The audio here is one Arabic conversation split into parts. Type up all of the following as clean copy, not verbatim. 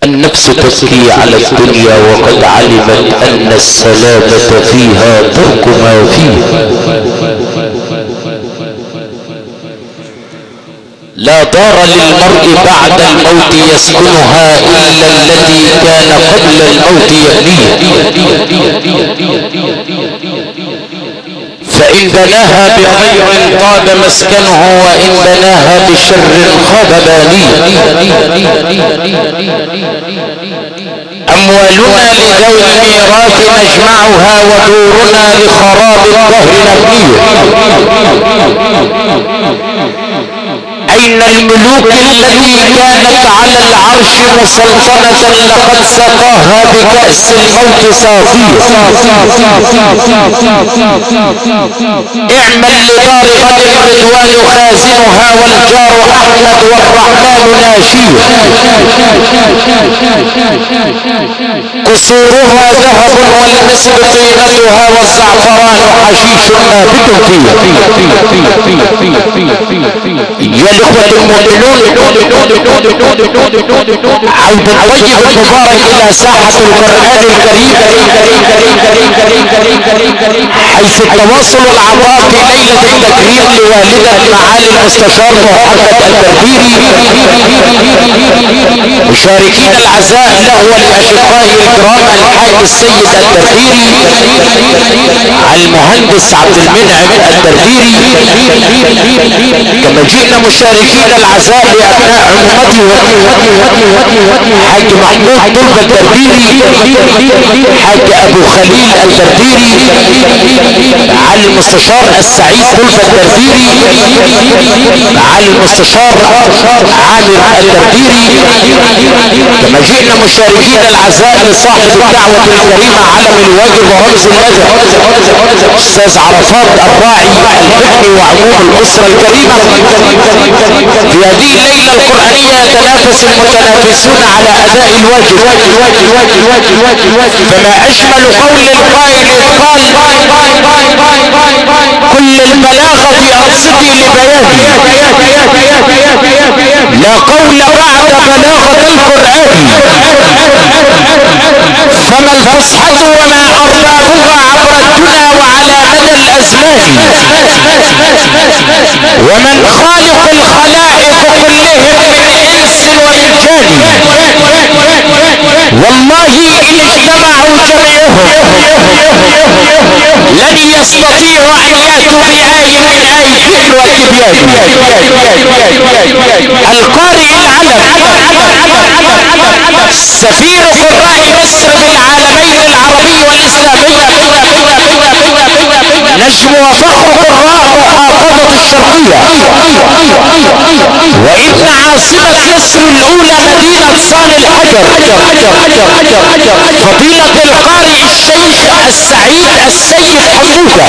النفس تبكي على الدنيا وقد علمت أن السلامة فيها ترك ما فيها. لا دار للمرء بعد الموت يسكنها إلا التي كان قبل الموت يبنيها. فإن بناها بخير طاب مسكنه وإن بناها بشر خاب بانيه. أموالنا لذوي الميراث نجمعها ودورنا لخراب الدهر نبنيه. أين الملوك التي كانت على العرش مسلطنة لقد سقاها بكأس الموت صافية. اعمل لدار غد الرضوان خازنها والجار أحمد والرحمن ناشيه. قصورها ذهب والمسك طينتها والزعفران حشيش نابت فيه. الإخوة المؤمنون، عود الطيب المبارك إلى ساحة القرآن الكريم حيث التواصل والعطاء في ليلة التكريم لوالدة معالي المستشار محمد البرديري، مشاركين العزاء له ولأشقائه الكرام الحاج السيد البرديري، المهندس عبد المنعم البرديري، كما جئنا مشاركين العزاء لأبناء عمومته حاج محمود طلب البرديري، حاج أبو خليل البرديري، علي المستشار السعيد طلب البرديري، علي المستشار عامر البرديري. كما جئنا مشاركين العزاء لصاحب الدعوة الكريمة علم الواجب ورمز المذهب أستاذ عرفات الراعي الفقهي وعموم الأسرة الكريمة. في هذه الليلة القرآنية يتنافس المتنافسون على أداء الواجب، فما أجمل قول القائل قال كل البلاغة أقصدي لبياني، لا قول بعد بلاغة القرآن، فما الفصحى وما أربابها عبر الدنا وعلى مدى الأزمان، ومن خالق الخلائق كلهم من إنس ومن جان، والله إن اجتمعوا جميعهم لن يستطيعوا أن يأتوا بآية من آي الذكر والتبيان. القارئ العلم سفير قراء مصر بالعالمين العربي والإسلامي، نجم وفخر قراء محافظة الشرقية، وإن عاصمة مصر الأولى مدينة صان الحجر، فضيلة القارئ الشيخ السعيد السيد حمودة.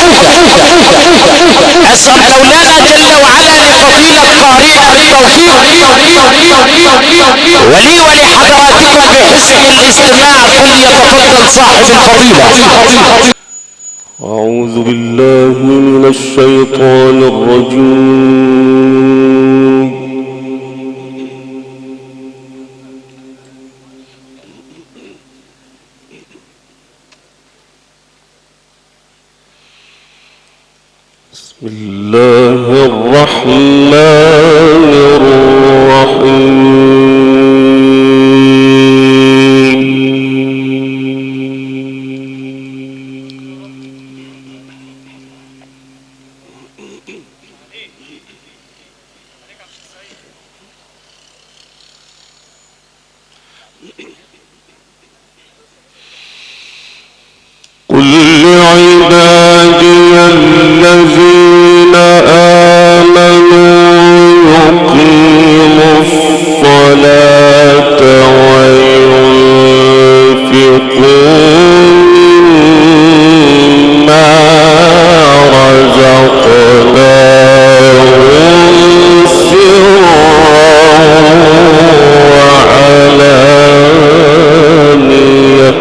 أسأل مولانا جل وعلا لفضيلة قارئ التوفيق ولي ولحضراتكم بحسن الاستماع، فليتفضل صاحب الفضيلة. أعوذ بالله من الشيطان الرجيم. بسم الله الرحمن الرحيم. قل لعبادي الذين آمنوا يقيموا الصلاة وينفقوا مما رزقناهم سرا وعلانية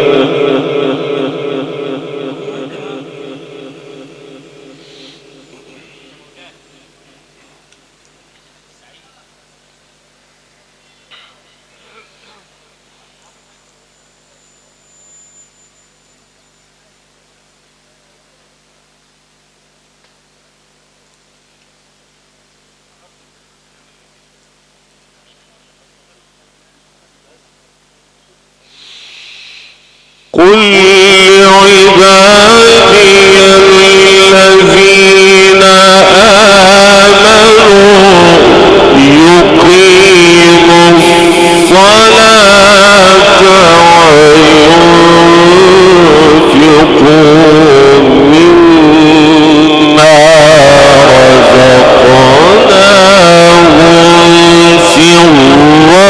قل لعبادي الذين آمنوا يقيموا الصلاة وينفقوا مما رزقناهم سرا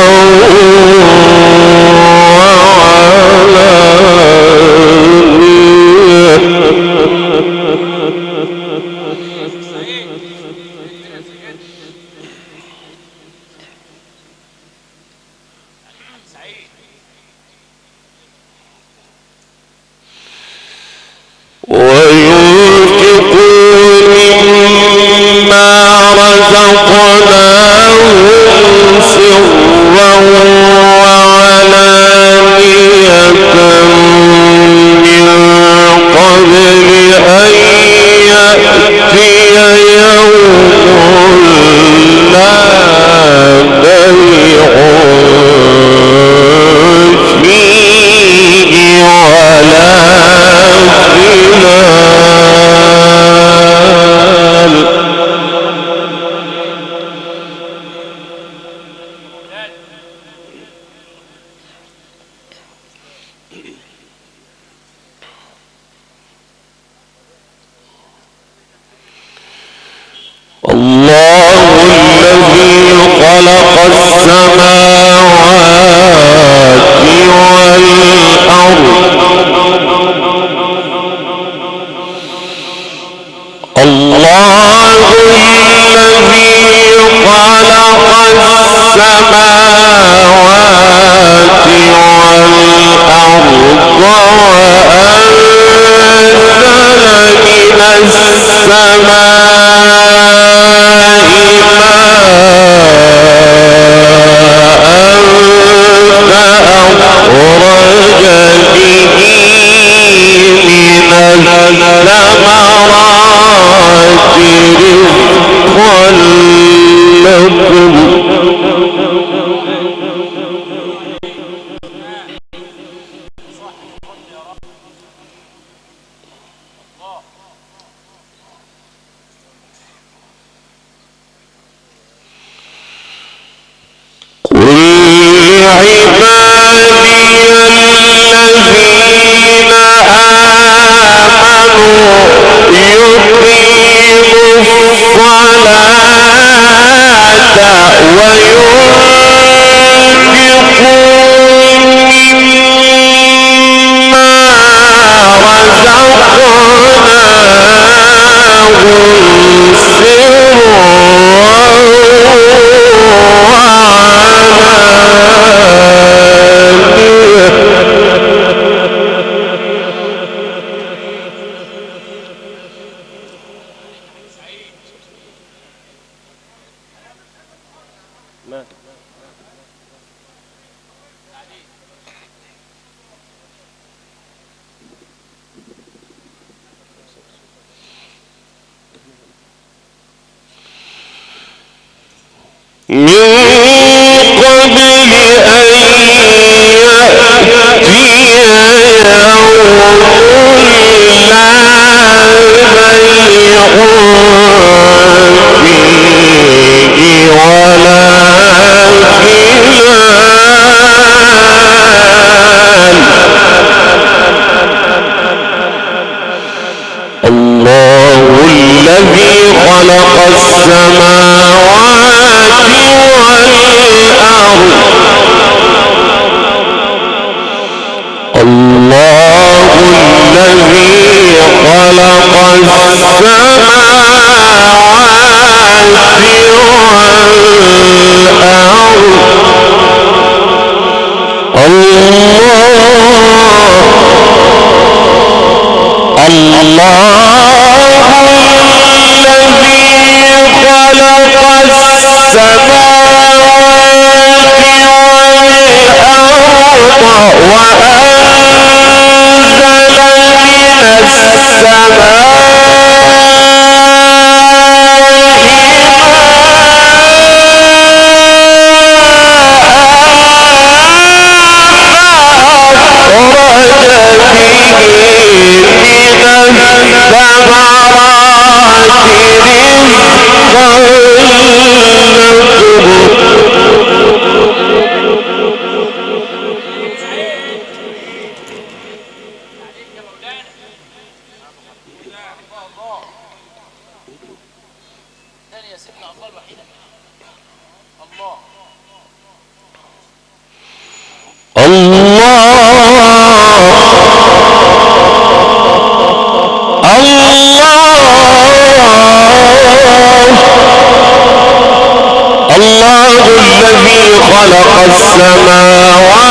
خلق السماوات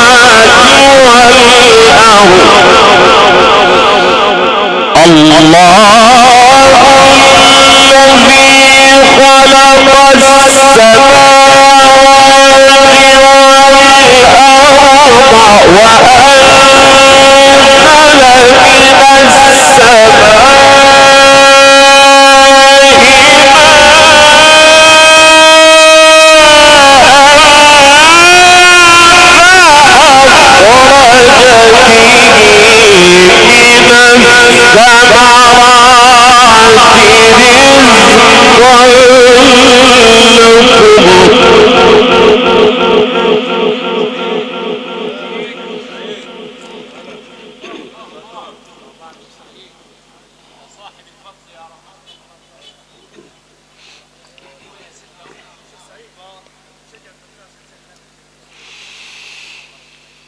والأرض الله الذي خلق السماوات والأرض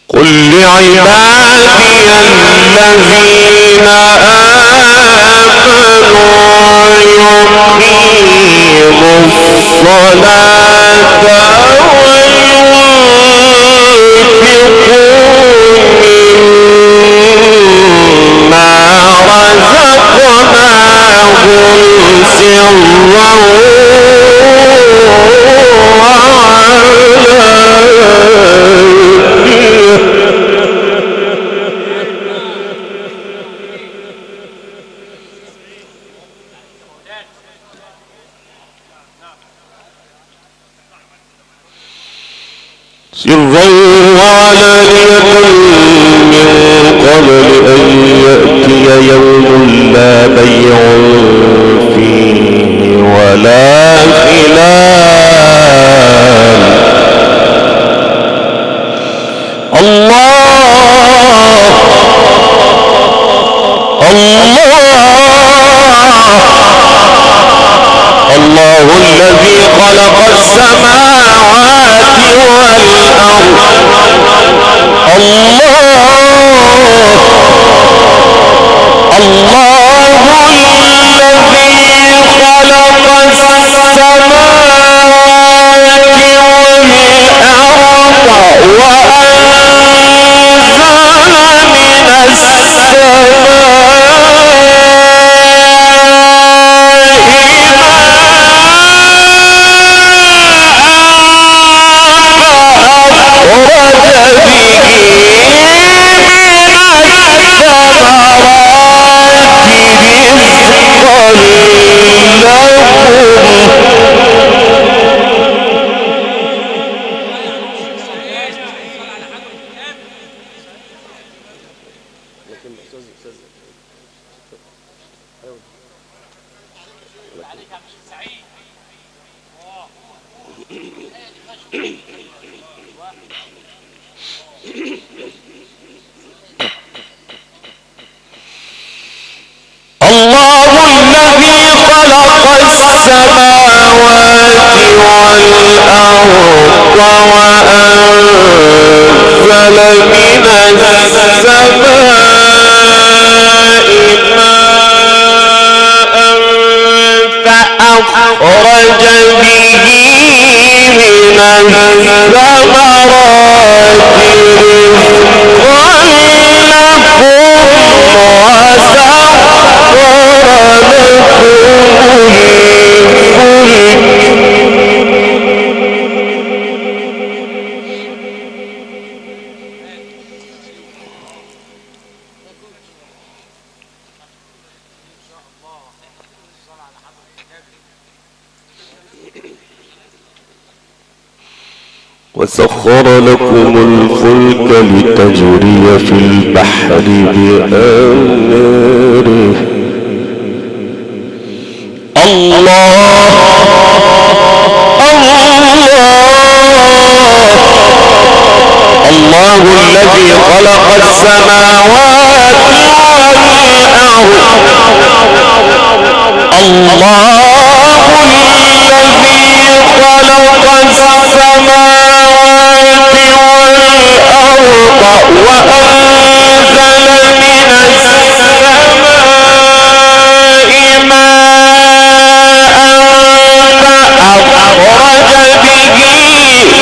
قل لعبادي الذين آمنوا يقيموا الصلاة وينفقوا مما رزقناهم سرا وعلانية من قبل أن يأتي يوم لا بيع فيه ولا خلال الله الذي خلق السماوات والأرض وسخر لكم الفلك لتجري في البحر بأمره الله الذي خلق السماوات والأرض وأنزل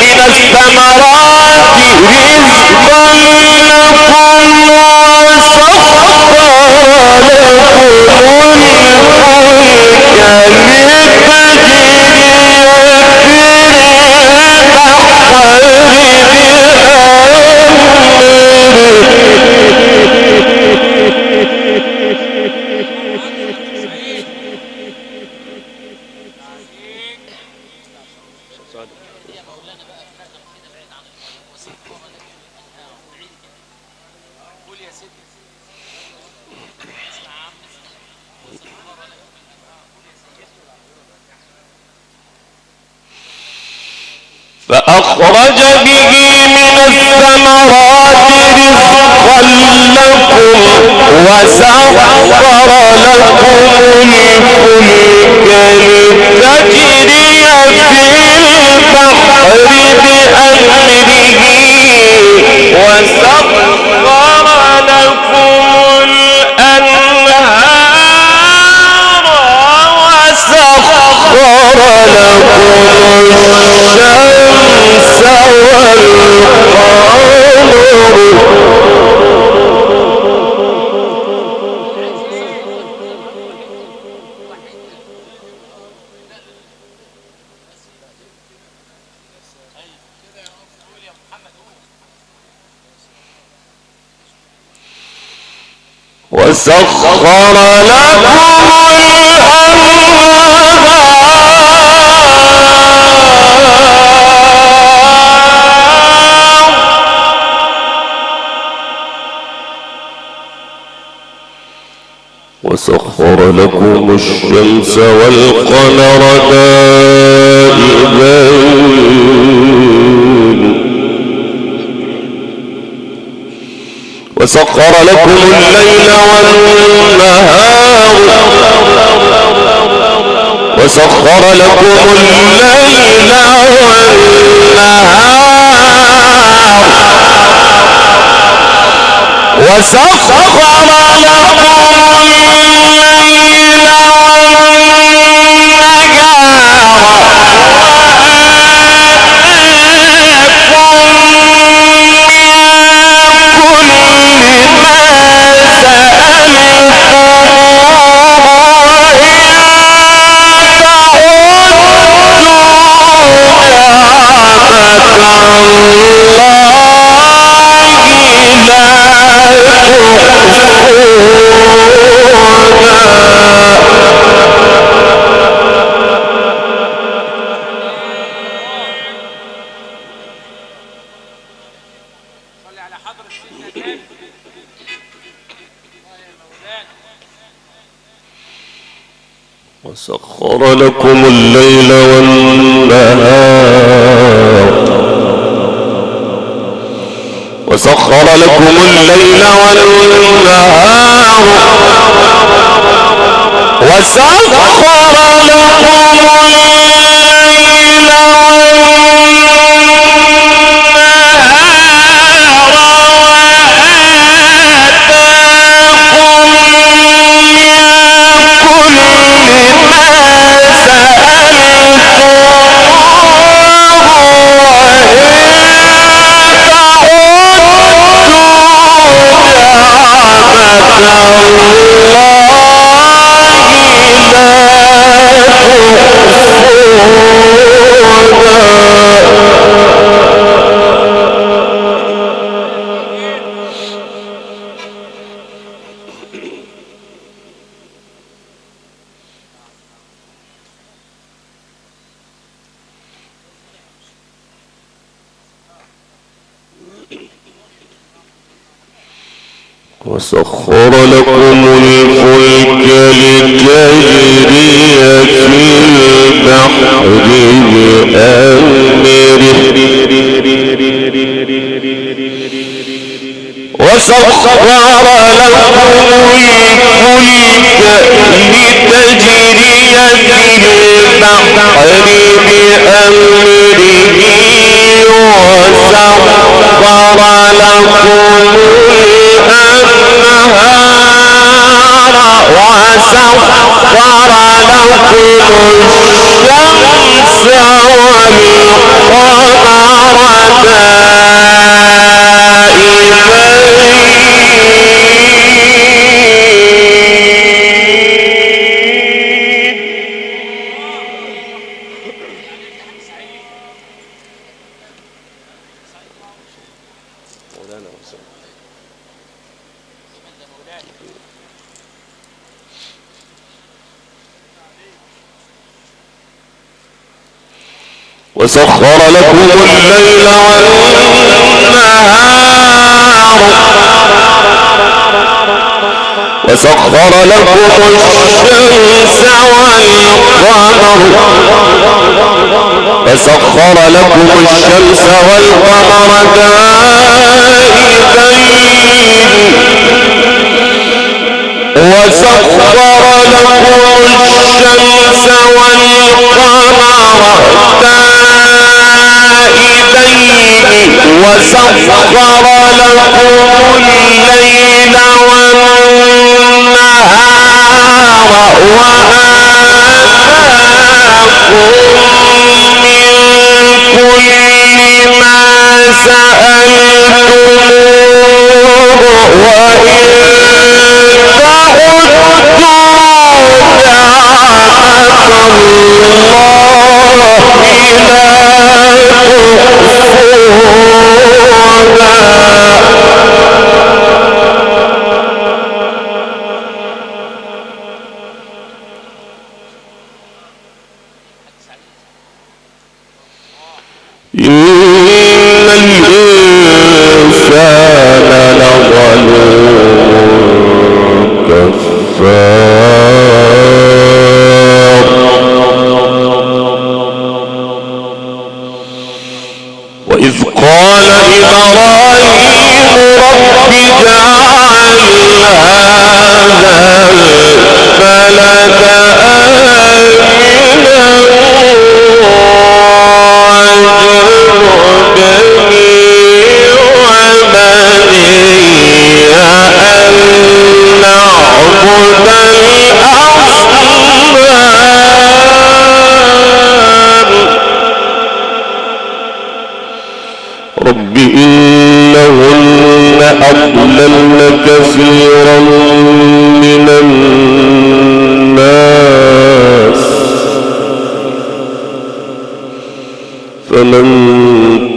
من السماء فأخرج به من الثمرات رزقا لكم وسخر لكم الفلك لتجري في البحر بأمره وسخر لكم الأنهار وسخر لكم الشمس وسخر لكم وسخر لكم الشمس والقمر دائبين وسخر لكم الليل والنهار وسخر لكم الليل والنهار وسخر وسخر لكم الليل والنهار وسخر لكم الليل والنهار وسخر وسخر لكم الفلك لتجري في البحر بأمره وسخر لكم الفلك لتجري في البحر بأمره وسخر لكم الأنهار وسخر لكم الشمس والقمر وسخر لكم الليل والنهار لكم الشمس والقمر فسخر لكم الشمس والقمر دائبين وسخر لكم الشمس والقمر دائبين وسخر لكم الليل والنهار وآتاكم من كل ما سألتموه وإن رب إنهن أضللن كثيرا من الناس فمن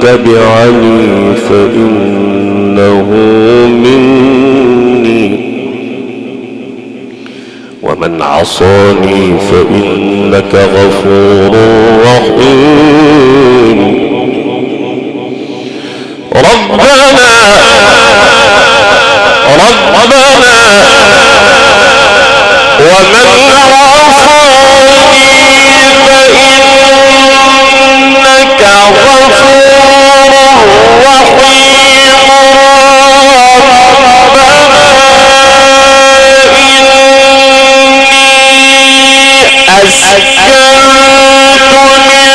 تبعني فإنه مني ومن عصاني فإنك غفور رحيم ربنا ومن عصاني فإنك غفور رحيم ربنا إني أسكنت من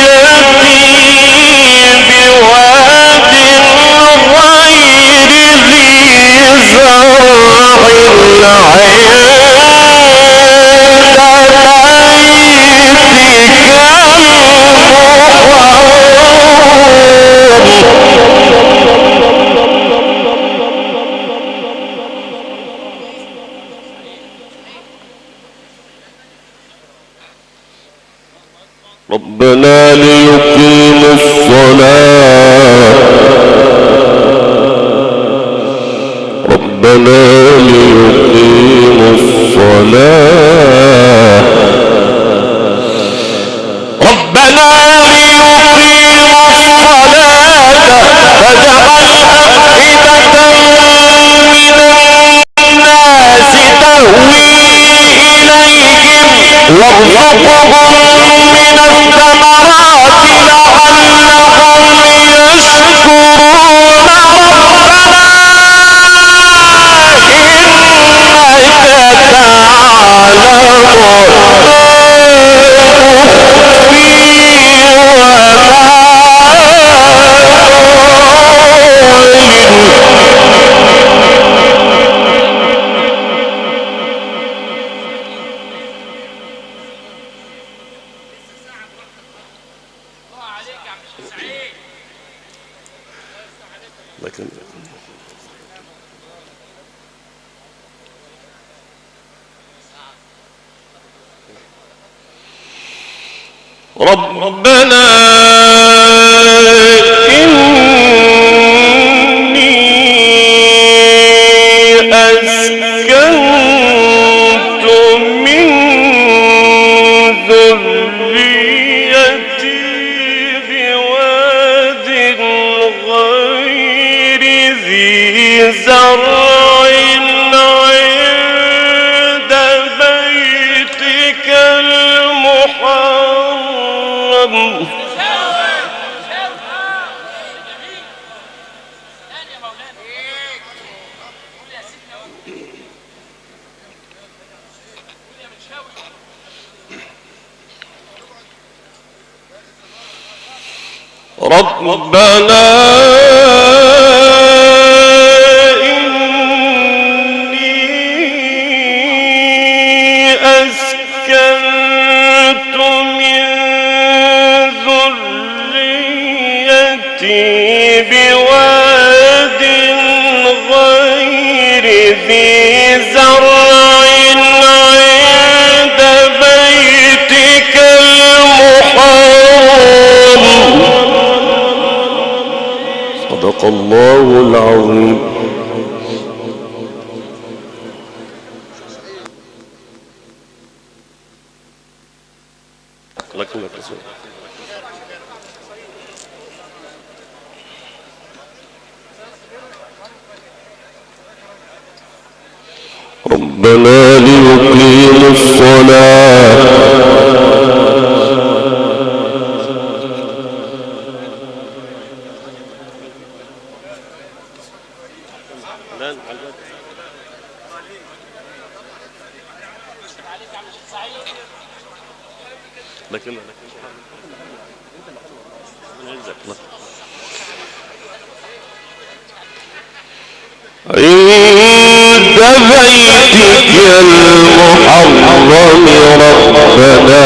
ذريتي بواد غير ذي زرع ربنا ليقيموا الصلاة ربنا ليقيموا الصلاة ربنا ليقيموا الصلاة فاجعل أفئدة من الناس تهوي إليهم وارزقهم من الثمرات لعلهم يشكرون ربنا إنك تعلم ربنا إني أسكنت من ذريتي بواد غير ذي زرع ربنا إني أسكنت من ذريتي بواد غير ذي زرع عند بيتك المحرم صدق الله العظيم. ربنا ليقيموا الصلاة عند بيتك المحرم ربنا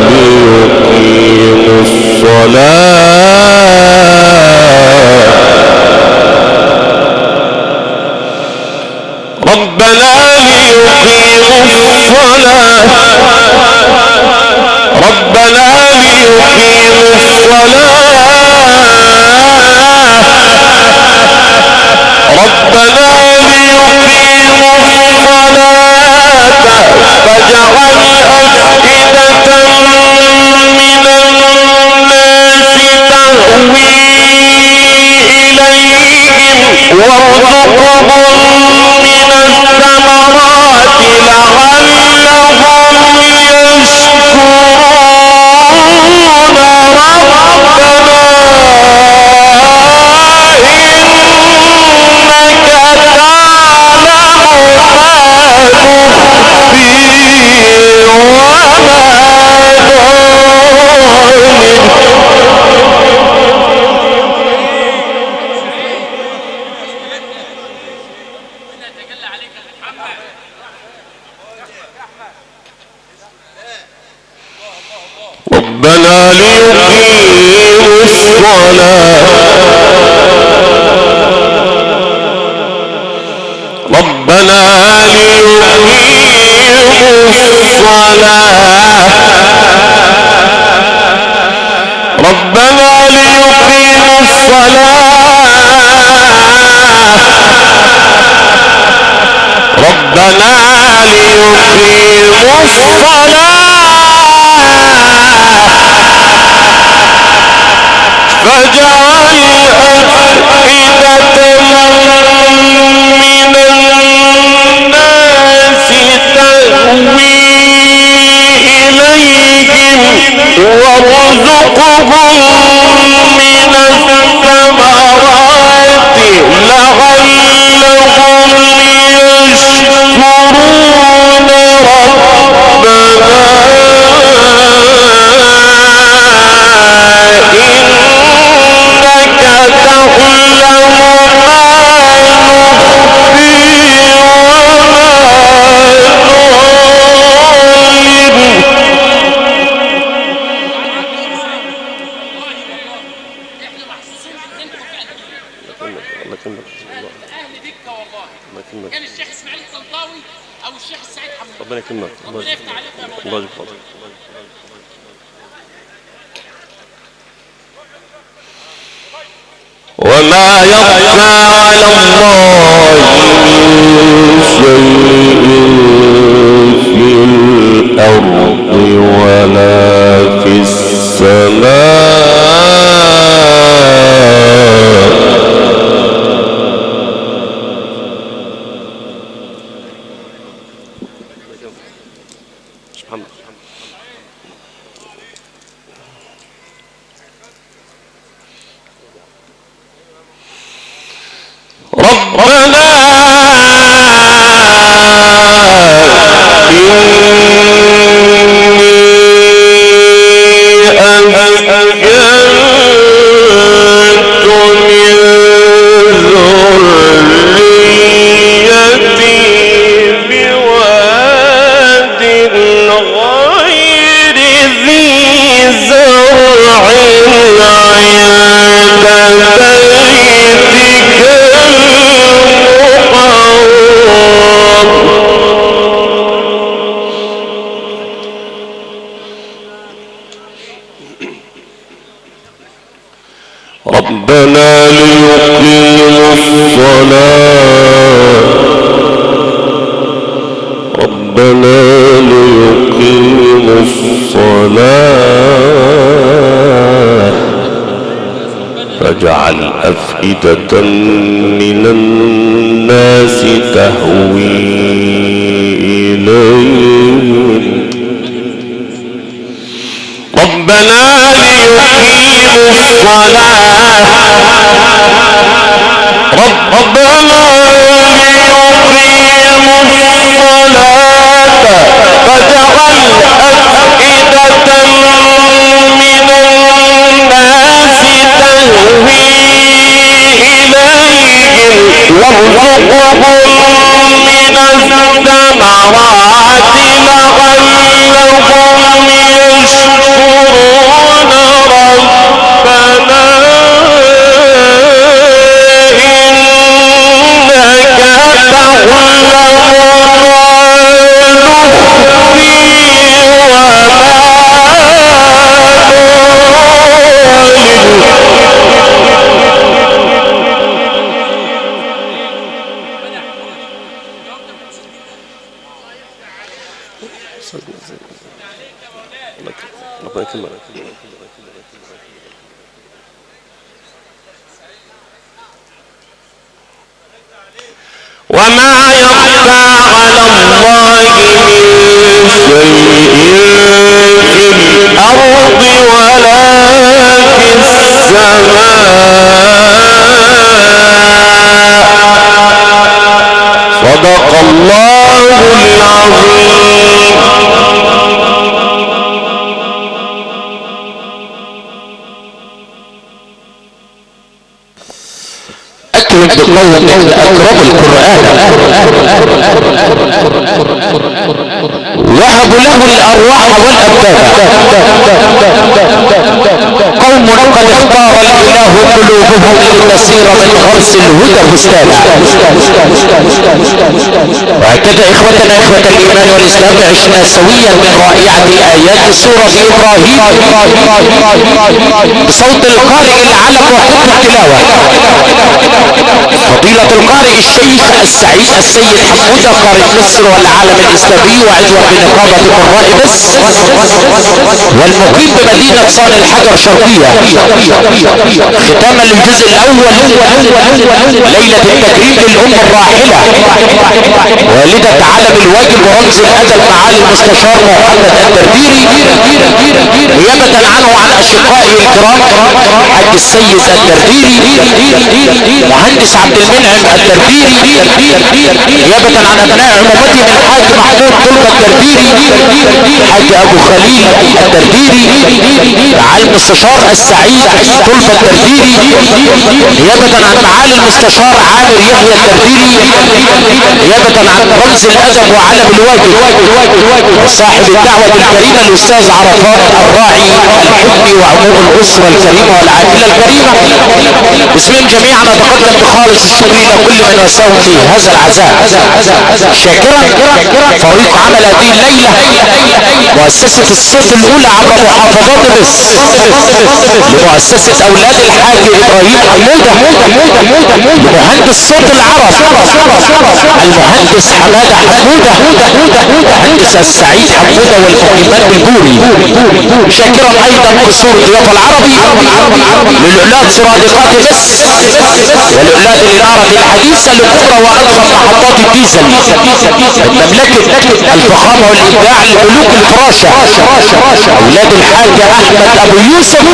ليقيموا الصلاة ربنا ليقيموا الصلاة ربنا ليقيموا الصلاة ربنا ليقيموا الصلاة فاجعل أفئدة من الناس تهوي إليهم وارزقهم من الثمرات لعلهم يشكرون ربنا ربنا ليقيموا الصلاة ربنا ليقيموا الصلاة ربنا ليقيموا الصلاة ربنا ليقيموا الصلاة فاجعل أفئدة من الناس تهوي إليهم وارزقهم من الثمرات لعلهم يشكرون ربنا كان الشيخ اسماعيل الطنطاوي او الشيخ السعيد حمود. ربنا يكرمك. ربنا يفتح عليك يا مولانا. الله يحفظك. وما يخفى على الله من شيء في الأرض ولا في السماء ربنا ربنا ليقيموا الصلاة ربنا ليقيموا الصلاة فاجعل أفئدة من الناس تهوي إليهم ربنا ليقيموا الصلاة ربنا ليقيموا الصلاة فاجعل أفئدة من الناس تهوي إليهم وارزقهم من الثمرات لعلهم يشكرون ربنا إنك تعلم ما نخفي وما وما يخفى على الله من شيء في الأرض ولا في السماء صدق الله العظيم. أكرم بقوم أكرم القرآن وهب له الأرواح والأبدان قوم قد اختار الإله قلوبهم لتسير من غرس الهدى بستانا. وهكذا إخوتنا إخوة الإيمان والإسلام عشنا سويا من رائعة آيات سورة إبراهيم بصوت القارئ العلم وحب التلاوة فضيلة القارئ الشيخ السعيد السيد حمودة قارئ مصر والعالم الإسلامي وعضو بنقابة قراء مصر والمقيم بمدينة صان الحجر شرقية. ختاما للجزء الأول ليلة التكريم للأم الراحلة والدة علم الواجب ورمز الأدب معالي المستشار محمد الدرديري نيابة عنه وعن أشقائه الكرام حاج السيد الدرديري مهندس عبد المنعم الدرديري نيابة عن أبناء عمومته من حاج محمود طلبة الدرديري حاج أبو خليل الدرديري معالي المستشار السعيد طلبة الدرديري نيابة عن معالي المستشار عامر يحيى الدرديري نيابة عن رمز الأدب وعلم الواجب وصاحب الدعوة الكريمة الأستاذ عرفات الراعي الحبي وعموم الأسرة الكريمة والعائلة الكريمة. باسمهم جميعا نتقدم بخالص الشكر إلى كل من وساهم في هذا العزاء شاكرا فريق عمل هذه الليلة مؤسسة الصوت الأولى عبر محافظات مصر لمؤسسة أولاد الحاج إبراهيم حمودة لمهندس صوت العرب المهندس حمادة حمودة مهندس السعيد حمودة والمقيمات بالبوري. شاكرا أيضا قصور الضيافة العربي للأولاد سرادقات مصر ولأولاد الإدارة الحديثة لكبرى وأضخم محطات الديزل مملكة الفخامة والإبداع لملوك الفراشة أولاد الحاج أحمد أبو يوسف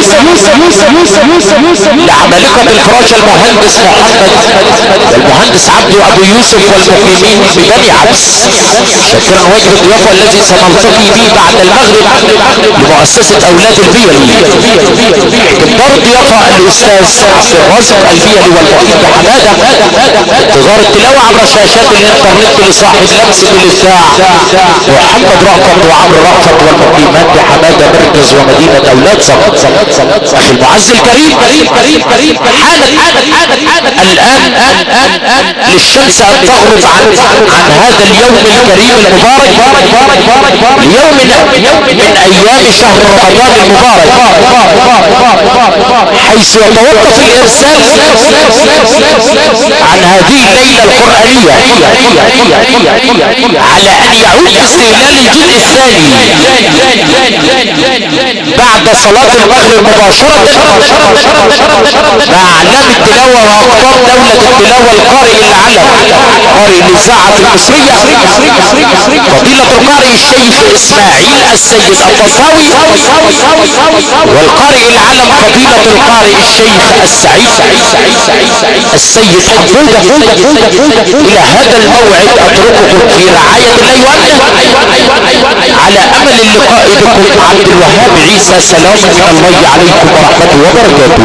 لعمالقة الفراشة المهندس محمد والمهندس عبده أبو يوسف والمقيمين ببني عبس. شكرا وجه الضيافة الذي سنلتقي به بعد المغرب لمؤسسة أولاد البيلي. دار الضيافة الأستاذ عبد الرازق البيلي والمقيم بحمادة. انتظار التلاوة عبر شاشات الانترنت لصاحب لمسة الإبداع محمد رأفت وعمرو رأفت والمقيمات بحمادة مركز ومدينة أولاد صمت. أخي المعز الكريم حانت الآن للشمس أن تغرب عن هذا اليوم الكريم المبارك، يوم من أيام شهر رمضان المبارك، حيث يتوقف الإرسال عن هذه الليلة القرآنية على أن يعود استهلال الجزء الثاني بعد صلاة المغرب مباشرة مع أعلام التلاوة وأقطاب دولة التلاوة القارئ العلم قارئ الإذاعة المصرية فضيلة القارئ الشيخ إسماعيل السيد الطنطاوي، والقارئ العلم فضيلة القارئ الشيخ السعيد السيد حمودة. إلى هذا الموعد أترككم في رعاية الله وأمنه على أمل اللقاء بكم عبد الوهاب عيسى. سلام من الله عليكم ورحمته وبركاته.